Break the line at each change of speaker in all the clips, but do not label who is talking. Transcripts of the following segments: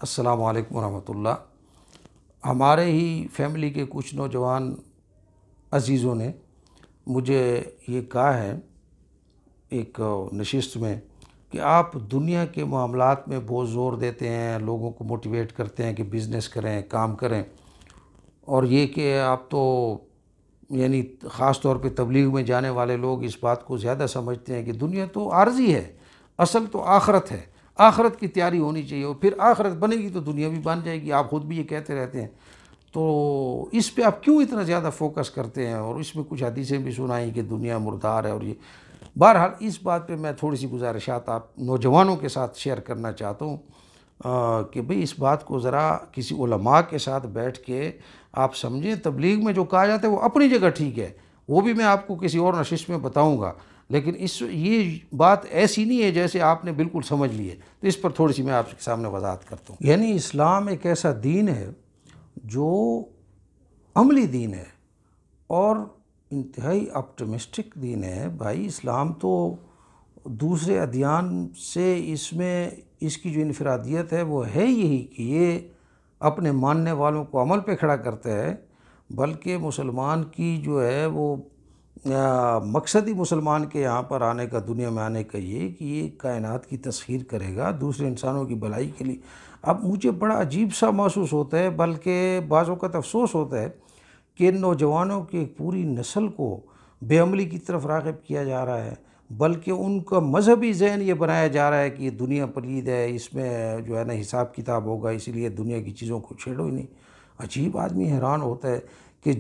السلام علیکم ورحمۃ اللہ۔ ہمارے ہی فیملی کے کچھ نوجوان عزیزوں نے مجھے یہ کہا ہے ایک نشست میں کہ آپ دنیا کے معاملات میں بہت زور دیتے ہیں، لوگوں کو موٹیویٹ کرتے ہیں کہ بزنس کریں، کام کریں، اور یہ کہ آپ تو یعنی خاص طور پہ تبلیغ میں جانے والے لوگ اس بات کو زیادہ سمجھتے ہیں کہ دنیا تو عارضی ہے، اصل تو آخرت ہے، آخرت کی تیاری ہونی چاہیے، اور پھر آخرت بنے گی تو دنیا بھی بن جائے گی۔ آپ خود بھی یہ کہتے رہتے ہیں، تو اس پہ آپ کیوں اتنا زیادہ فوکس کرتے ہیں؟ اور اس میں کچھ حدیثیں بھی سنائیں کہ دنیا مردار ہے، اور یہ بہرحال اس بات پہ میں تھوڑی سی گزارشات آپ نوجوانوں کے ساتھ شیئر کرنا چاہتا ہوں کہ بھئی اس بات کو ذرا کسی علماء کے ساتھ بیٹھ کے آپ سمجھیں۔ تبلیغ میں جو کہا جاتا ہے وہ اپنی جگہ ٹھیک ہے، وہ بھی میں آپ کو کسی اور نشست میں بتاؤں گا، لیکن یہ بات ایسی نہیں ہے جیسے آپ نے بالکل سمجھ لی ہے، تو اس پر تھوڑی سی میں آپ کے سامنے وضاحت کرتا ہوں۔ یعنی اسلام ایک ایسا دین ہے جو عملی دین ہے اور انتہائی آپٹمسٹک دین ہے۔ بھائی اسلام تو دوسرے ادیان سے اس کی جو انفرادیت ہے وہ ہے یہی کہ یہ اپنے ماننے والوں کو عمل پہ کھڑا کرتا ہے، بلکہ مسلمان کی جو ہے وہ مقصد ہی مسلمان کے یہاں پر آنے کا، دنیا میں آنے کا یہ کہ یہ کائنات کی تسخیر کرے گا دوسرے انسانوں کی بھلائی کے لیے۔ اب مجھے بڑا عجیب سا محسوس ہوتا ہے، بلکہ بعض اوقات افسوس ہوتا ہے کہ ان نوجوانوں کی ایک پوری نسل کو بے عملی کی طرف راغب کیا جا رہا ہے، بلکہ ان کا مذہبی ذہن یہ بنایا جا رہا ہے کہ یہ دنیا پلید ہے، اس میں جو ہے نا حساب کتاب ہوگا، اسی لیے دنیا کی چیزوں کو چھیڑو ہی نہیں۔ عجیب، آدمی حیران ہوتا ہے کہ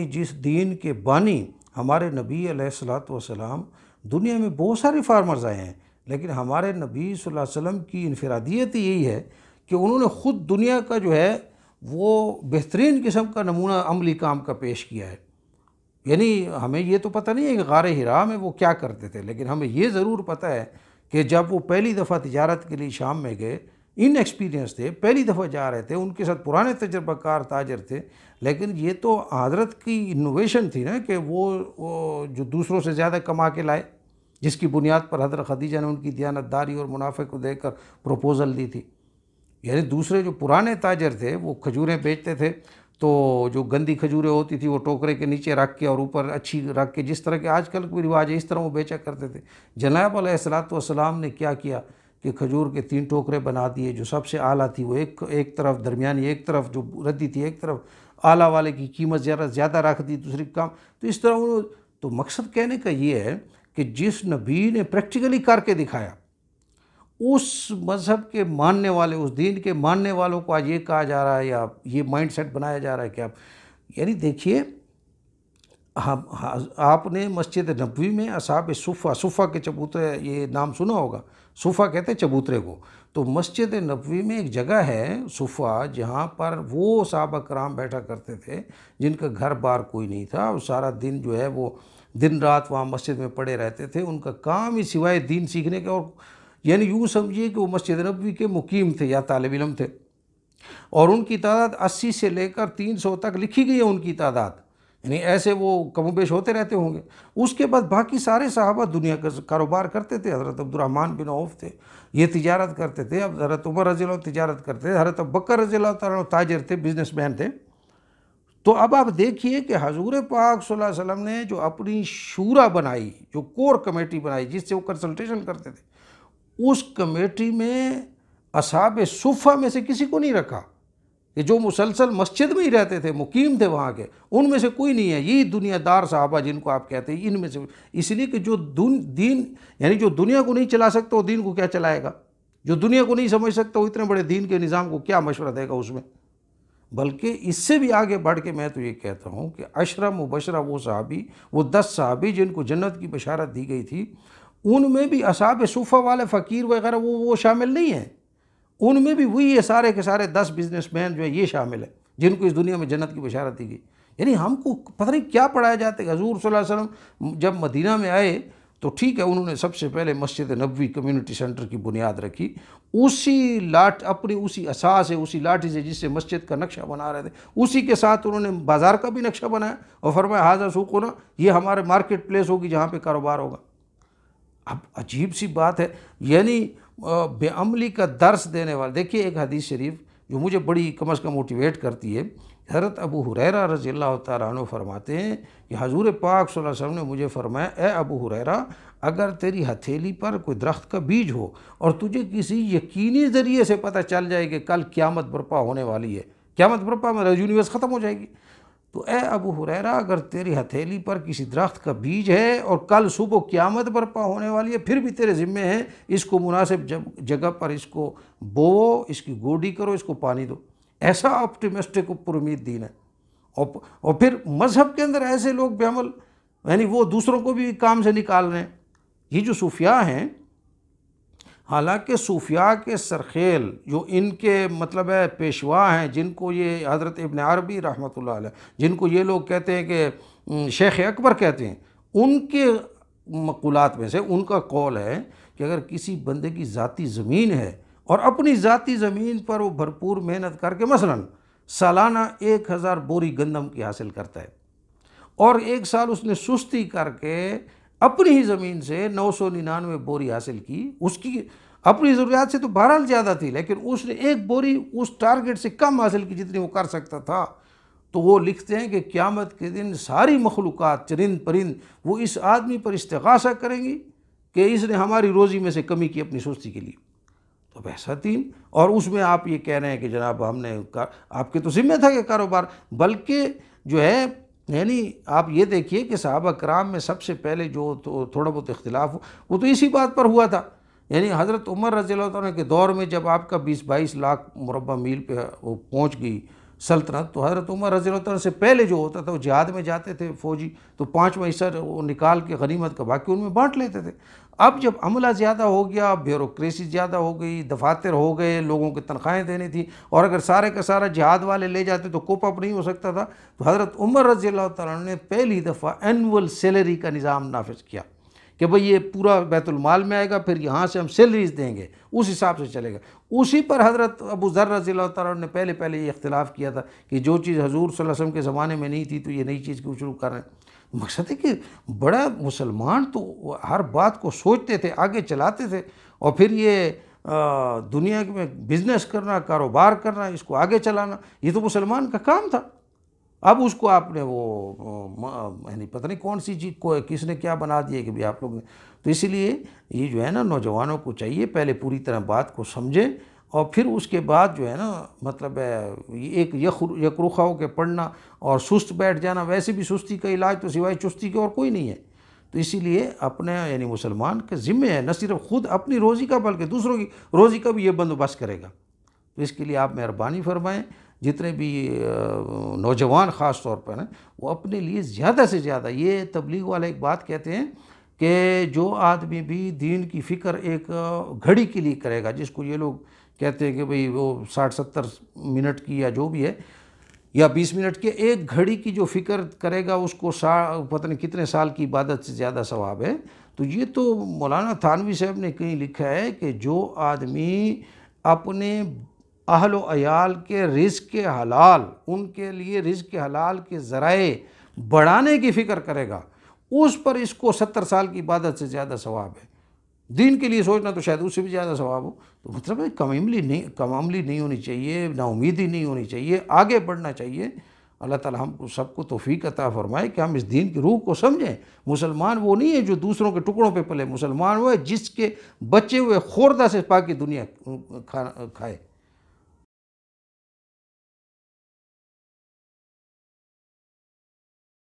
جس دین کے بانی ہمارے نبی علیہ الصلوۃ والسلام، دنیا میں بہت سارے فارمرز آئے ہیں، لیکن ہمارے نبی صلی اللہ علیہ وسلم کی انفرادیت یہی ہے کہ انہوں نے خود دنیا کا جو ہے وہ بہترین قسم کا نمونہ عملی کام کا پیش کیا ہے۔ یعنی ہمیں یہ تو پتہ نہیں ہے کہ غار حرا میں وہ کیا کرتے تھے، لیکن ہمیں یہ ضرور پتہ ہے کہ جب وہ پہلی دفعہ تجارت کے لیے شام میں گئے، ان ایکسپیرینس تھے، پہلی دفعہ جا رہے تھے، ان کے ساتھ پرانے تجربہ کار تاجر تھے، لیکن یہ تو حضرت کی انوویشن تھی نا کہ وہ جو دوسروں سے زیادہ کما کے لائے، جس کی بنیاد پر حضرت خدیجہ نے ان کی دیانتداری اور منافع کو دیکھ کر پروپوزل دی تھی۔ یعنی دوسرے جو پرانے تاجر تھے وہ کھجوریں بیچتے تھے، تو جو گندی کھجوریں ہوتی تھی وہ ٹوکرے کے نیچے رکھ کے اور اوپر اچھی رکھ کے، جس طرح کے آج کل کوئی رواج ہے اس طرح وہ بیچا کرتے تھے۔ جناب علیہ الصلوۃ والسلام نے کیا کیا کہ کھجور کے 3 ٹوکرے بنا دیے، جو سب سے اعلیٰ تھی وہ ایک طرف، درمیانی ایک طرف، جو ردی تھی ایک طرف، اعلیٰ والے کی قیمت زیادہ رکھ دی، دوسری کم۔ تو اس طرح تو مقصد کہنے کا یہ ہے کہ جس نبی نے پریکٹیکلی کر کے دکھایا، اس مذہب کے ماننے والے، اس دین کے ماننے والوں کو آج یہ کہا جا رہا ہے یا یہ مائنڈ سیٹ بنایا جا رہا ہے کہ آپ یعنی دیکھیے، آپ نے مسجد نبوی میں اصحاب صفہ کے چبوترے، یہ نام سنا ہوگا، صفہ کہتے ہیں چبوترے کو۔ تو مسجد نبوی میں ایک جگہ ہے صفہ، جہاں پر وہ صحابہ کرام بیٹھا کرتے تھے جن کا گھر بار کوئی نہیں تھا، اور سارا دن جو ہے وہ دن رات وہاں مسجد میں پڑے رہتے تھے، ان کا کام ہی سوائے دین سیکھنے کا، اور یعنی یوں سمجھیے کہ وہ مسجد نبوی کے مقیم تھے یا طالب علم تھے، اور ان کی تعداد 80 سے لے کر 300 تک لکھی گئی ہے ان کی تعداد، یعنی ایسے وہ کم و بیش ہوتے رہتے ہوں گے۔ اس کے بعد باقی سارے صحابہ دنیا کا کاروبار کرتے تھے، حضرت عبدالرحمن بن عوف تھے، یہ تجارت کرتے تھے، اب حضرت عمر رضی اللہ عنہ تجارت کرتے تھے، حضرت ابوبکر رضی اللہ تعالیٰ عنہ تاجر تھے، بزنس مین تھے۔ تو اب آپ دیکھیے کہ حضور پاک صلی اللہ علیہ وسلم نے جو اپنی شورا بنائی، جو کور کمیٹی بنائی جس سے وہ کنسلٹیشن کرتے تھے، اس کمیٹی میں اصحاب صفہ میں سے کسی کو نہیں رکھا، کہ جو مسلسل مسجد میں ہی رہتے تھے، مقیم تھے وہاں کے، ان میں سے کوئی نہیں ہے۔ یہی دنیا دار صحابہ جن کو آپ کہتے ہیں، ان میں سے، اس لیے کہ جو دین یعنی جو دنیا کو نہیں چلا سکتا وہ دین کو کیا چلائے گا، جو دنیا کو نہیں سمجھ سکتا وہ اتنے بڑے دین کے نظام کو کیا مشورہ دے گا اس میں۔ بلکہ اس سے بھی آگے بڑھ کے میں تو یہ کہتا ہوں کہ عشرہ مبشرہ، وہ صحابی، وہ 10 صحابی جن کو جنت کی بشارت دی گئی تھی، ان میں بھی اصحاب صفہ والے فقیر وغیرہ وہ شامل نہیں ہیں، ان میں بھی وہی ہے سارے کے سارے 10 بزنس مین جو ہے یہ شامل ہے جن کو اس دنیا میں جنت کی بشارت دی گئی۔ یعنی ہم کو پتہ نہیں کیا پڑھایا جاتا ہے۔ حضور صلی اللہ علیہ وسلم جب مدینہ میں آئے تو ٹھیک ہے، انہوں نے سب سے پہلے مسجد نبوی کمیونٹی سینٹر کی بنیاد رکھی، اسی اساس سے، اسی لاٹھی سے جس سے مسجد کا نقشہ بنا رہے تھے، اسی کے ساتھ انہوں نے بازار کا بھی نقشہ بنایا اور فرمایا ھذا سوقنا، یہ ہمارے مارکیٹ پلیس ہوگی جہاں پہ کاروبار ہوگا۔ اب عجیب سی بات ہے، یعنی بے عملی کا درس دینے والا. دیکھیے ایک حدیث شریف جو مجھے بڑی کم از کم موٹیویٹ کرتی ہے. حضرت ابو ہریرہ رضی اللہ تعالیٰ عنہ فرماتے ہیں کہ حضور پاک صلی اللہ علیہ وسلم نے مجھے فرمایا، اے ابو ہریرہ، اگر تیری ہتھیلی پر کوئی درخت کا بیج ہو اور تجھے کسی یقینی ذریعے سے پتہ چل جائے کہ کل قیامت برپا ہونے والی ہے، قیامت برپا میں یونیورس ختم ہو جائے گی، تو اے ابو ہریرہ اگر تیری ہتھیلی پر کسی درخت کا بیج ہے اور کل صبح قیامت برپا ہونے والی ہے، پھر بھی تیرے ذمے ہے اس کو مناسب جگہ پر اس کو بوو، اس کی گوڈی کرو، اس کو پانی دو. ایسا آپٹیمسٹک و پر امید دین ہے. اور پھر مذہب کے اندر ایسے لوگ بے عمل، یعنی وہ دوسروں کو بھی کام سے نکال رہے ہیں. یہ جو صوفیاء ہیں، حالانکہ صوفیاء کے سرخیل جو ان کے مطلب ہے پیشوا ہیں، جن کو یہ حضرت ابن عربی رحمۃ اللہ علیہ، جن کو یہ لوگ کہتے ہیں کہ شیخ اکبر کہتے ہیں، ان کے مقولات میں سے ان کا قول ہے کہ اگر کسی بندے کی ذاتی زمین ہے اور اپنی ذاتی زمین پر وہ بھرپور محنت کر کے مثلا سالانہ 1000 بوری گندم کی حاصل کرتا ہے، اور ایک سال اس نے سستی کر کے اپنی ہی زمین سے 999 بوری حاصل کی، اس کی اپنی ضروریات سے تو بہرحال زیادہ تھی، لیکن اس نے ایک بوری اس ٹارگٹ سے کم حاصل کی جتنی وہ کر سکتا تھا، تو وہ لکھتے ہیں کہ قیامت کے دن ساری مخلوقات چرند پرند وہ اس آدمی پر استغاثہ کریں گی کہ اس نے ہماری روزی میں سے کمی کی اپنی سستی کے لیے. تو بحثتین، اور اس میں آپ یہ کہہ رہے ہیں کہ جناب ہم نے آپ کے تو ذمہ تھا کہ کاروبار، بلکہ جو ہے یعنی آپ یہ دیکھیے کہ صحابہ کرام میں سب سے پہلے جو تھوڑا بہت اختلاف وہ تو اسی بات پر ہوا تھا. یعنی حضرت عمر رضی اللہ عنہ کے دور میں جب آپ کا 20-22 لاکھ مربع میل پہ وہ پہنچ گئی سلطنت، تو حضرت عمر رضی اللہ عنہ سے پہلے جو ہوتا تھا وہ جہاد میں جاتے تھے فوجی، تو 5واں حصہ وہ نکال کے غنیمت کا باقی ان میں بانٹ لیتے تھے. اب جب عملہ زیادہ ہو گیا، بیوروکریسی زیادہ ہو گئی، دفاتر ہو گئے، لوگوں کی تنخواہیں دینی تھی، اور اگر سارے کا سارا جہاد والے لے جاتے تو کوپ اپ نہیں ہو سکتا تھا، تو حضرت عمر رضی اللہ تعالیٰ عنہ نے پہلی دفعہ اینول سیلری کا نظام نافذ کیا کہ بھئی یہ پورا بیت المال میں آئے گا، پھر یہاں سے ہم سیلریز دیں گے، اس حساب سے چلے گا. اسی پر حضرت ابو ذر رضی اللہ تعالیٰ عنہ نے پہلے یہ اختلاف کیا تھا کہ جو چیز حضور صلی اللہ علیہ وسلم کے زمانے میں نہیں تھی تو یہ نئی چیز کیوں شروع کر رہے ہیں. مقصد ہے کہ بڑا مسلمان تو ہر بات کو سوچتے تھے، آگے چلاتے تھے، اور پھر یہ دنیا میں بزنس کرنا، کاروبار کرنا، اس کو آگے چلانا، یہ تو مسلمان کا کام تھا. اب اس کو آپ نے وہ یعنی پتہ نہیں کون سی چیز کو کس نے کیا بنا دیا کہ بھی آپ لوگ نے. تو اسی لیے یہ جو ہے نا نوجوانوں کو چاہیے پہلے پوری طرح بات کو سمجھیں، اور پھر اس کے بعد جو ہے نا مطلب ایک یکرخا ہو کے پڑھنا اور سست بیٹھ جانا، ویسے بھی سستی کا علاج تو سوائے چستی کے اور کوئی نہیں ہے. تو اسی لیے اپنے یعنی مسلمان کے ذمہ ہے نہ صرف خود اپنی روزی کا بلکہ دوسروں کی روزی کا بھی یہ بندوبست کرے گا. تو اس کے لیے آپ مہربانی فرمائیں، جتنے بھی نوجوان خاص طور پر ہیں وہ اپنے لیے زیادہ سے زیادہ، یہ تبلیغ والے ایک بات کہتے ہیں کہ جو آدمی بھی دین کی فکر ایک گھڑی کے لیے کرے گا، جس کو یہ لوگ کہتے ہیں کہ بھئی وہ 60-70 منٹ کی یا جو بھی ہے یا 20 منٹ کے ایک گھڑی کی جو فکر کرے گا اس کو پتہ نہیں کتنے سال کی عبادت سے زیادہ ثواب ہے. تو یہ تو مولانا تھانوی صاحب نے کہیں لکھا ہے کہ جو آدمی اپنے اہل و عیال کے رزق کے حلال، ان کے لیے رزق کے حلال کے ذرائع بڑھانے کی فکر کرے گا، اس پر اس کو 70 سال کی عبادت سے زیادہ ثواب ہے. دین کے لیے سوچنا تو شاید اس سے بھی زیادہ ثواب ہو. تو مطلب ہے کم عملی نہیں ہونی چاہیے، نا امیدی نہیں ہونی چاہیے، آگے بڑھنا چاہیے. اللہ تعالی ہم سب کو توفیق عطا فرمائے کہ ہم اس دین کی روح کو سمجھیں. مسلمان وہ نہیں ہے جو دوسروں کے ٹکڑوں پہ پلے، مسلمان وہ ہے جس کے بچے ہوئے خوردہ سے پاکی دنیا کھائے.